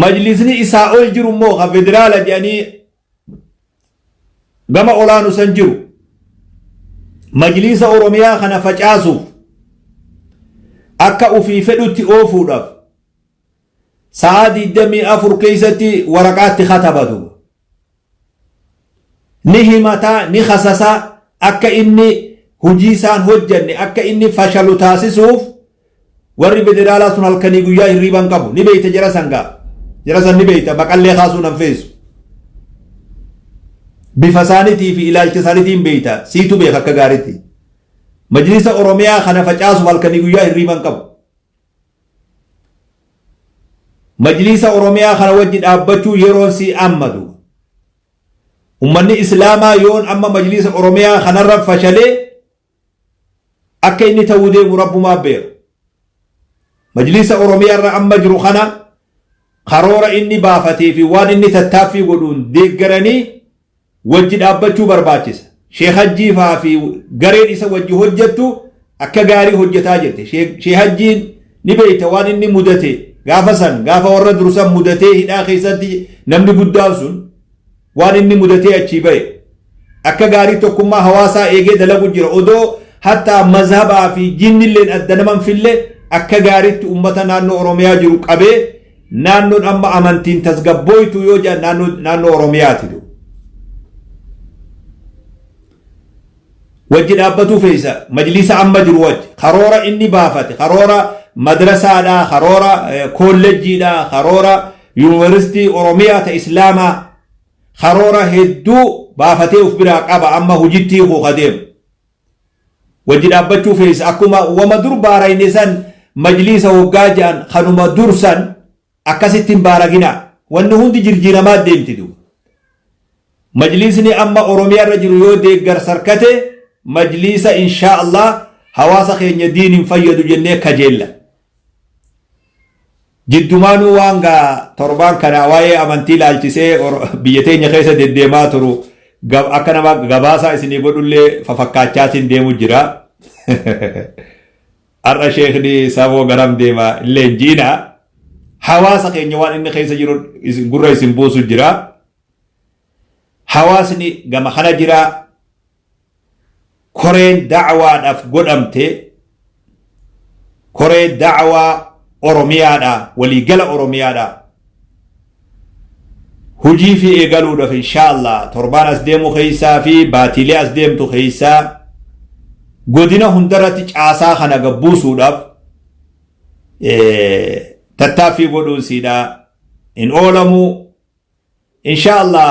majlisni isaa ol jiru immoo ka federaala jedhanii gama olaanu san jiru majlisa oromiyaa kana facaasuuf akka ufii fedhutti oofuudhaaf sa'a 24 keessatti waraqaatti katabatu ni himataa ni khasasaa akka inni hujii isaan hojjanne akka inni fashalu taasisuuf warri federaalaa sun halkanii guyyaa hirriban qabu ni beeyta jara sangaa jara san ni beeyta maqallee kaasuu nan feesu bifa isaaniitii fi ilaalcha isaaniitiin beeyta siitu beeka akka gaariitti majlisa oromiyaa kana facaasuuf halkanii guyyaa hirriban qabu majlisa oromiyaa kana wajji dhaabbachuu yeroon si ammadu ummanni islaamaa yoon amma majlisa oromiyaa kanarra fashalee akka inni ta'uu deemu rabbumaa beeku majlisa oromiyaa irra amma jiru kana karoora inni baafatee fi waan inni tattaaffii godhuun deeggaranii wajji dhaabbachuu barbaachisa Sheekh Hajjii faa fi gareen isa wajji hojjettu akka gaarii hojjetaa jirti. Sheekh Hajjiin ni beeyta waan inni mudate gaafa warra dursan mudatee hidhaa keessatti namni guddaan sun waan inni mudatee achii ba'e akka gaarii tokkummaa hawaasaa eegee dalagu jira. Odoo hatta mazhabaa fi jinnilleen adda naman fille akka gaariitti ummata naannoo Oromiyaa jiru qabee naannoon amma amantiin tasgabbooytu yoo jedhan naannoo Oromiyaati. wajji dhaabbatu feesa majlisa amma jiru wajji karoora inni baafate karoora madrasaadha karoora kolleejjiidha karoora yuunivarsiitii Oromiyaa ta Islaamaa karoora hedduu baafatee uf biraa qaba amma hujittii qadeem wajji dhaabbachuu feesa akkuma wama dur baarayne san majlisa waggaa jedhan kanuma dursan akkasittiin baaragina wanni hundi jirjiiramaa deemtidu majlisni amma Oromiyaa irra jiru yoo deeggar sarkate majlisa insha Allah hawaasa keenya diinin fayyadu jennee kajeella jiddumaanuu waanga torbaan kana waa'ee amantii laalchisee biyya teenya keessa deddeemaa turu akka nama gabaasa isinii godhullee fafakkaachaatiin deemu jira har'a sheekni saboo garam deema illee jiina hawaasa keenya waan inni keessa jiru gurra isin buusu jira hawaasni gama kana jira koreen da'waadhaaf godhamte koree da'waa Oromiyaadha waliigala Oromiyaadha hujii fi eegaluudhaaf inshallah torbaan as deemu keessaa fi baatilee as deemtu keessaa godina hundarratti caasaa kana gabbuusuudhaaf tattaaffii godhuusiidha in oolamu inshallah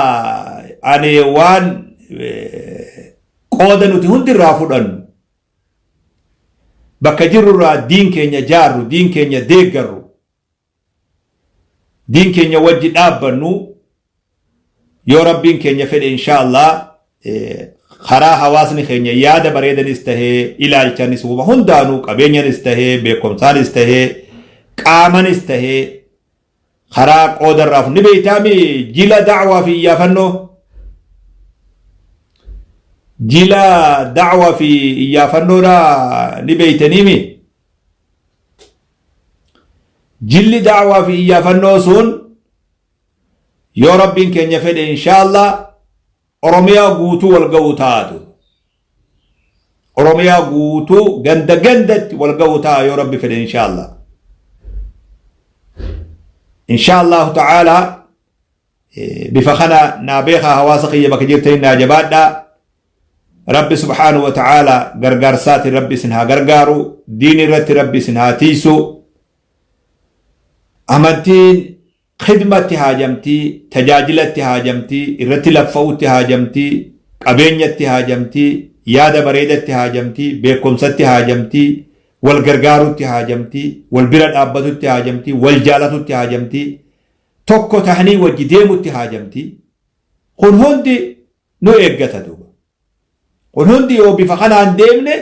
ani waan qooda nuti hundirraa fudhannu bakka jirurraa diin keenya jaarru diin keenya deeggarru diin keenya wajji dhaabbannu yoo rabbiin keenya fedhe inshallah karaa hawaasni keenya yaada bareedanis tahee ilaalchanis hundaanuu qabeenyanis tahee beekumsaanis tahee qaamanis tahee karaa qoodarraaf ni beeytaami jila da'waa fi iyyaafannoo jila da'waa fi iyyaafannoo ni beeytaniimi jilli da'waa fi iyyaafannoo sun yoo rabbiin keenya fedhe inshallah Oromiyaa guutuu wal ga'u taatu Oromiyaa guutuu ganda gandatti wal ga'u taa yoo rabbi fedhe inshallah ta'ala bifakana nabeekha hawaasa kiyya bakka jirtanii naa jabaadha rabbi subhanahu wa ta'ala gargaarsaati rabbi sin haa gargaaru diin irratti rabbi sin haa tiisu amantiin khidmatti haajamtii tajaajilatti haajamtii irratti laffa'utti haajamtii qabeenyatti haajamtii yaada bareedatti haajamtii beekumsatti haajamtii wal gargaarutti haajamtii wal bira dhaabbatutti haajamtii wal jaalatutti haajamtii tokko tahanii wajji deemutti haajamtii kun hundi nu eeggata duuba kun hundi yoo bifa kanaan deemne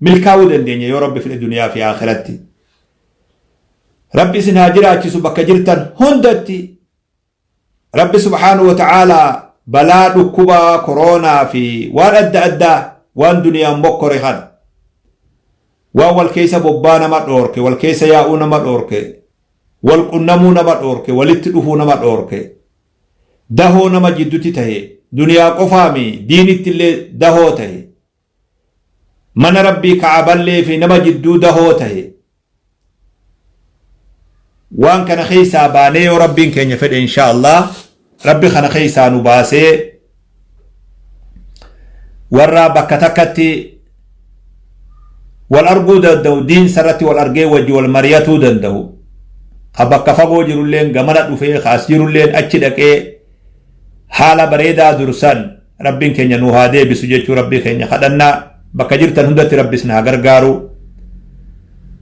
milkaa'uu dandeenya yoo rabbi fedhe duniyaa fi aaxiratti rabbi isin haa jiraachisu bakka jirtan hundatti rabbi subhaanahu wa ta'aalaa balaa dhukkubaa koronaa fi waan adda addaa waan duniyaan mokkore kana waan wal keessa bobbaa nama dhoorke wal keessa yaa'uu nama dhoorke wal qunnamuu nama dhoorke walitti dhufuu nama dhoorke dahoo nama jidduutti tahe duniyaa qofaami diinitti illee dahoo tahe mana rabbii ka'aballee fi nama jidduu dahoo tahe waan kana keessaa baanee yoo rabbiin keenya fedhe inshallah rabbi kana keessaa nu baasee warra bakka takkatti wal arguu danda'u diin sarratti wal argee wajji wal mari'atuu danda'u ha bakka fagoo jirulleen gamana dhufee kaas jirulleen achi dhaqee haala bareedaa dursan rabbiin keenya nu haa deebisu jechuu rabbii keenya kadhannaa bakka jirtan hundatti rabbi isin haa gargaaru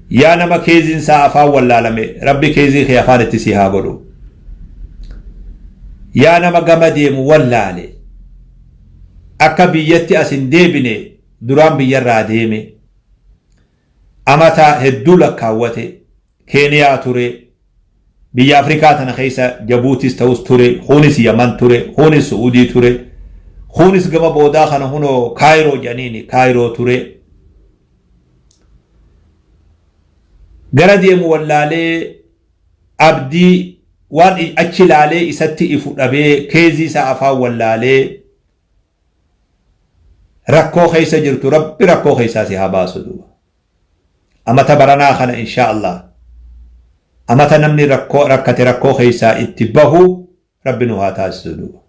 yaa nama keeziin isaa afaan wallaalame rabbi keezii kee afaan itti si haa godhu yaa nama gama deemu wallaale akka biyyatti as hin deebine duraan biyyarraa deeme amata hedduu lakkaawwate keeniyaa ture biyya afrikaa tana keessa jabuutis ta'us ture kunis yaman ture kunis suudii ture خونس قم بودا خنا هنو كايرو جانيني كايرو توري قردي مولالي abdii waan achi ilaalee isatti ifu dhabee keezii isaa afaa wallaalee rakkoo keessa jirtu rabbi rakkoo keessaa si haa baasu duuba amata baranaa kana insha Allah amata namni rakkate rakkoo keessaa itti bahu rabbi nu haa taasisu duuba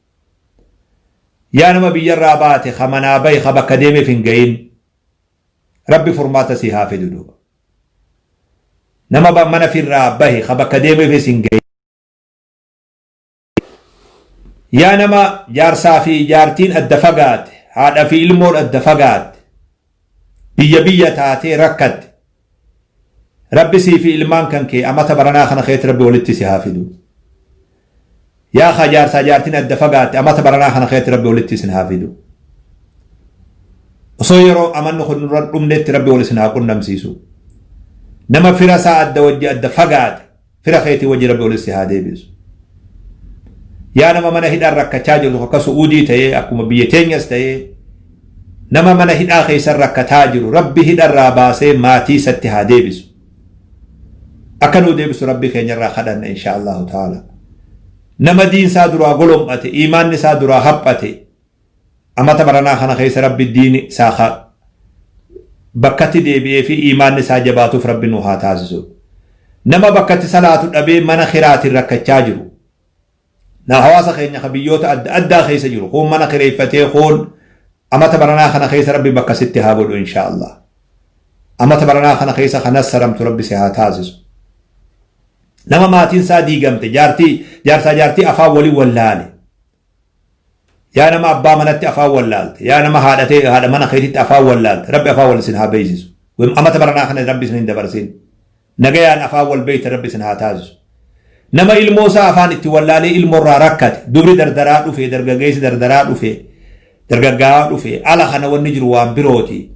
yaa nama biyyarraa baate kamanaa bahi ka bakka deemeef hin gahin rabbi furmaata si haa fidu duuba nama ba mana firraa bahi ka bakka deemeef hin gahin yaa nama jaarsaa fi jaartiin adda fagaate haadha fi ilmoon adda fagaate biyya taatee rakkatte rabbi sii fi ilmaan kan kee amata baranaa kana keetti rabbi walitti si haa fidu yaa ka jaarsaa jaartiin adda fagaate amata baranaa kana keetti rabbi walitti si haa fidu osoo yeroo amannu kun nurra dhumnetti rabbi walitti si haa qunnamsiisu nama fira saa adda wajji adda fagaate fira keetii wajji rabbi walitti si haa deebisu yaa nama mana hidhaa rakkachaa jiru akka Suudii ta'ee akkuma biyya teenyas ta'ee nama mana hidhaa keessa rakkataa jiru rabbi hidharraa baasee maatii isatti haa deebisu akka nuu deebisu rabbi keenyarraa kadhanna insha Allah ta'ala nama diinsaa duraa golom'ate iimaanni isaa duraa haphate amata baranaa kana keessa rabbi diini isaa bakkatti deebi'ee fi iimaanni isaa jabaatuuf rabbi nu haa taasisu nama bakkatti salaatu dhabee mana khiraatiin rakkachaa jiru na hawaasa keenya kabiyyoota adda keessa jiru kun mana kireeffatee kun amata baranaa kana keessa rabbi bakka sitti haa godhu insha Allah amata baranaa kana keessa kanas saramtu rabbi si haa taasisu nama maatiin isaa diigamte jaartii afaan walii wallaale yaa nama abbaa manatti afaan wallaalte yaa nama haadha mana keetitti afaan wallaalte rabbi afaan wal sin haa beeksisu amata baranaa kana rabbi sin hin dabarsin nagayaan afaan wal beeyte rabbi sin haa taasisu nama ilmoo isaa afaan itti wallaalee ilmoorraa rakkate dubri dardaraa dhufe dargaggeessi dargaggaa dhufe ala kana wanni jiru waan birooti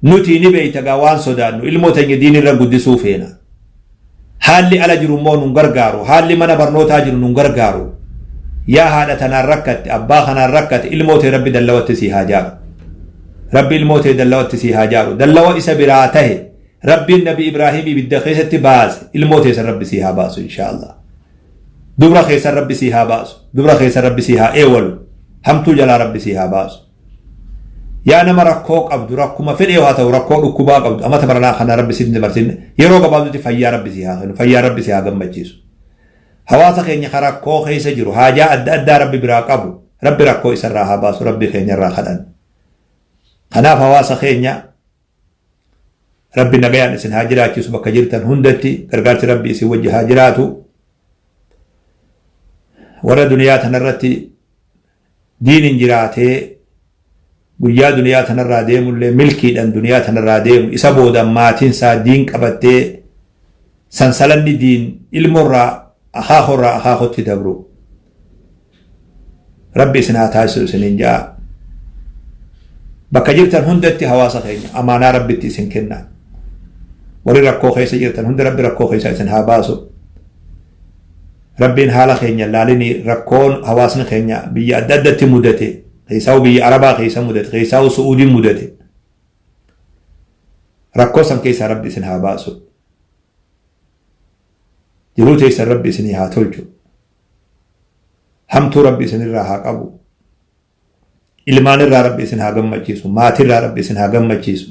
nuti ni beeyta gaa waan sodaannu ilmoo teenya diinirra guddisuu feena haalli ala jiru immoo nun gargaaru haalli mana barnootaa jiru nun gargaaru yaa haadha tanaan rakkatte abbaa kanaan rakkate ilmoo tee rabbi dallawatti si haa jaaru rabbi ilmoo tee dallawatti si haa jaaru dallawa isa biraa tahe ربي النبي إبراهيم بدأ خيسة باز الموت يسر ربي سيها باز إن شاء الله دبرة خيسة ربي سيها باز دبرة خيسة ربي سيها أول هم تجلا ربي سيها باز يا أنا مركوك عبد ركوما في الإيوه هذا وركوك ركوبا عبد أما تبرنا خنا ربي سيدنا برسين يروق بعض فيا ربي سيها فيا ربي سيها جنب جيسو هواسك إني خركوك خيسة جرو حاجة أدى ربي براكبو ربي ركوك يسرها باز ربي خيني راخدان خنا هواسك إني ربي نجايان إسن هاجرات يوسف كجرتن هندتي كرجات ربي إسي وجه هاجراته ورا دنيا تنرتي دين جراته ويا دنيا تنراديم اللي ملكي دن دنيا تنراديم إسابو دم ماتين سا دين كبتة سنسلن دين المرة أخاخو تدبرو ربي إسن هاتاسو سنين جاء بكجرتن هندتي هواسا خيني أمانا ربي تيسن كنا وري ركو خيسة جرتن هند ربي ركو خيسة إسن هاباسو ربين حالا خينيا لاليني ركون هواسن خينيا بي أددت مدتي خيساو بي عربا خيسا مدت خيساو سعودي مدتي ركو سن كيسا ربي إسن هاباسو جروتي إسن ربي إسن هاتولجو همتو ربي إسن الراها قبو ilmaan irraa rabbi isin haa gammachiisu maatii irraa rabbi isin haa gammachiisu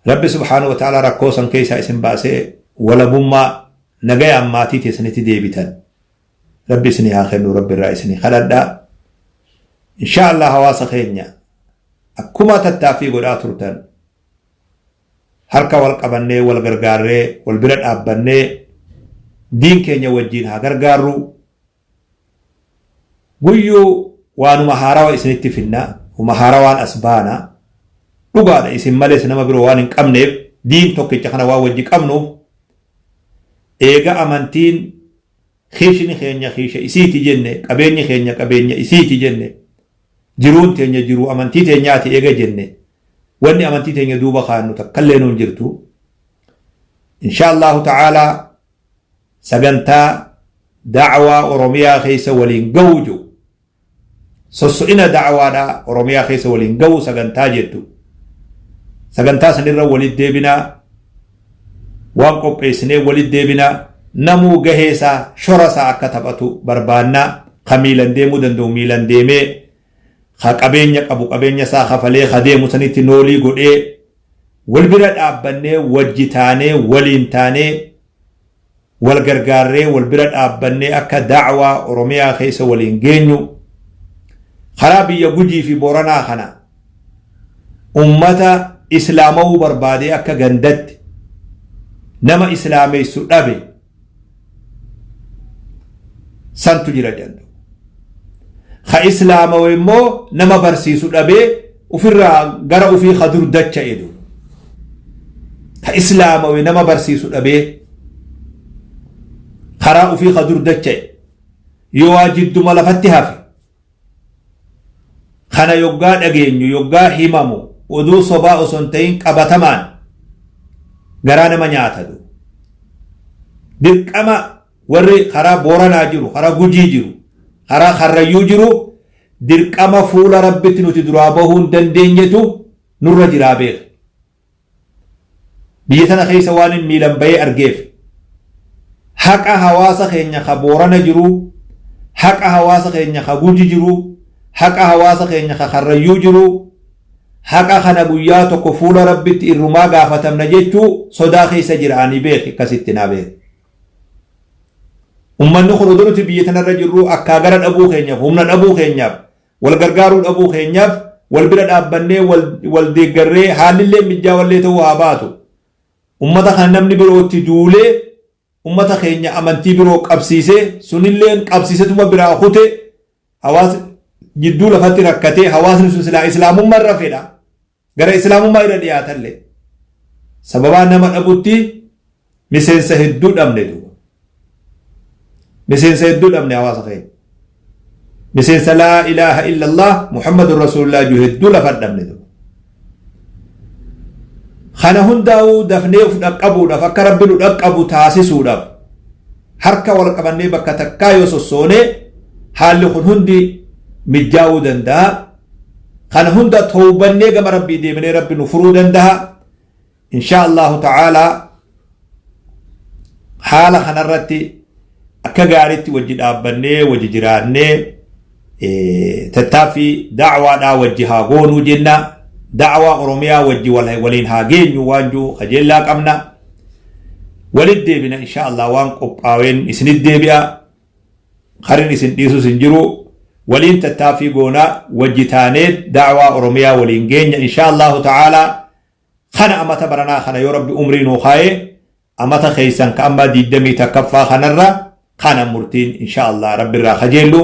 rabbi subhaanahu wa ta'ala rakkoo san keessaa isin baasee walabummaa nagayaan maatii teessanitti deebitan rabbi isin haa kennu rabbi irraa isin kadhadhaa insha Allah hawaasa keenya akkuma tattaaffii godhaa turtan harka wal qabannee wal gargaarree wal bira dhaabbannee diin keenya wajjiin haa gargaarru guyyuu waanuma haarawaa isinitti finna uma haarawaan asbaana dhugaadha isin malees nama biroo waan hin qabneef diin tokkicha kana waa wajji qabnuuf eega amantiin khiishni keenya khiisha isiiti jenne qabeenyi keenya qabeenya isiiti jenne jiruun teenya jiruu amantii teenyaati eega jenne wanni amantii teenya duuba kaannu takkallee nuun jirtu insha Allahu ta'ala sagantaa da'waa oromiyaa keessa waliin gawuju sosso'ina da'awaadhaa Oromiyaa keessa waliin ga'uu sagantaa jettu. Sagantaa sanirra walitti deebinaa waan qopheessinee walitti deebinaa namuu gaheesaa shorasaa akka taphatu barbaannaa ka miilan deemuu danda'u miilan deemee ka qabeenya qabu qabeenya isaa kafalee ka deemu sanitti noolii godhee wal bira dhaabbannee wajji taanee waliin taanee wal gargaarree wal bira dhaabbannee akka da'waa Oromiyaa keessa waliin geenyu karaa biyya Gujii fi Booranaa kana ummata islaamawuu barbaadee akka gandatti nama islaameessu dhabe santu jira jennu. Ha islaamawu immoo nama barsiisu dhabee ufirraa gara ufii hadur dacha edu. Ha islaamawu nama barsiisu dhabee karaa ufii hadur dacha yoo waajidduma lafatti hafe kana yoggaa dhageenyu yoggaa himamu oduu sobaa osoo hin ta'in qabatamaan garaa nama nyaatadu. Dirqama warri karaa Booranaa jiru, karaa Gujii jiru, karaa Karrayyuu jiru dirqama fuula Rabbitti nuti duraa bahuu hin dandeenyetu nurra jiraa beeka. Biyya tana keessa waan hin miilan bahee argeef haqa hawaasa keenya ka Boorana jiru, haqa hawaasa keenya ka Gujii jiru, haqa hawaasa keenya ka Karrayyuu jiru haqa kana guyyaa tokko fuula Rabbitti irrumaa gaafatamna jechuu sodaa keessa jiraanii beeki akkasitti naa beeki. Ummanni kun oduu nuti biyya tanarra jirru akka gara dhabuu keenyaaf humna dhabuu keenyaaf wal gargaaruu dhabuu keenyaaf wal bira dhaabbannee wal deeggarree haalillee mijaawallee ta'uu haa baatu. Ummata kana namni birootti duulee ummata keenya amantii biroo qabsiisee sunilleen qabsiisetuma biraa kute hawaasa jidduu lafatti rakkatee hawaasni sun silaa islaamummaa irra fedha. Gara islaamummaa irra dhiyaatallee sababaa nama dhabutti miseensa hedduu dhabne duuba. Miseensa hedduu dhabne hawaasa keenya. Miseensa laa ilaaha illallah Muhammadun Rasulullah juu hedduu lafa dhabne duuba. Kana hundaa'uu dafnee of dhaqqabuudhaaf akka Rabbi nu dhaqqabu taasisuudhaaf harka wal qabannee bakka takkaa yoo sossoonee haalli kun hundi mijaa'uu danda'a. Kana hunda toobannee gama Rabbii deebinee Rabbi nu furuu danda'a. Insha Allahu ta'ala haala kanarratti akka gaariitti wajji dhaabbannee wajji jiraannee tattaaffii da'waadhaa wajji haa goonuu jenna. Da'waa Oromiyaa wajji waliin haa geenyu waan jiru qajeellaa qabna. Walitti deebina insha Allah waan qophaa'een isinit deebi'a. Karin isin dhiisus hin jiru. Waliin tattaaffii goonaa wajji taanee da'waa Oromiyaa waliin geenya insha Allahu ta'ala. Kana amata baranaa kana yoo Rabbi umrii nuu kaa'e amata keessan ka amma 21ffaa kanarra kana murtiin insha Allah Rabbi irraa kajeellu.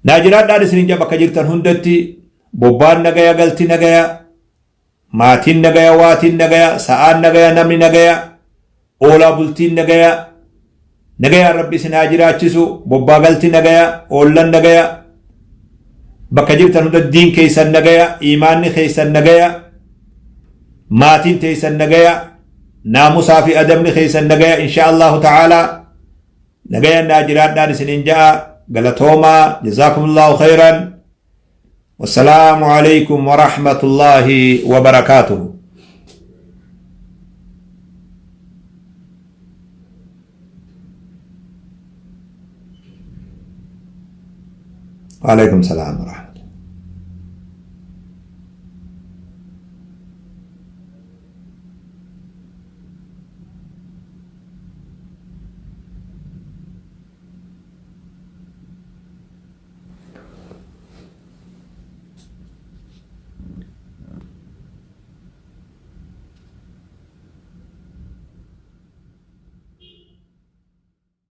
Naajiraadhaan isinin jaba bakka jirtan hundatti bobbaan nagaya galti nagaya maatiin nagaya waatiin nagaya sa'aan nagaya namni nagaya oolaa bultiin nagaya nagaya Rabbi isin haa jiraachisu bobbaa galti nagaya oollan nagaya bakka jirtan hunda diin keessan nagaya imaanni keessan nagaya maatiin teessan nagaya naamusaa fi adabni keessan nagaya insha Allahu ta'ala nagaya naajiraadhaan isinin ja'a galatoomaa jazakumullahu khayran. والسلام عليكم ورحمة الله وبركاته. وعليكم السلام ورحمة الله.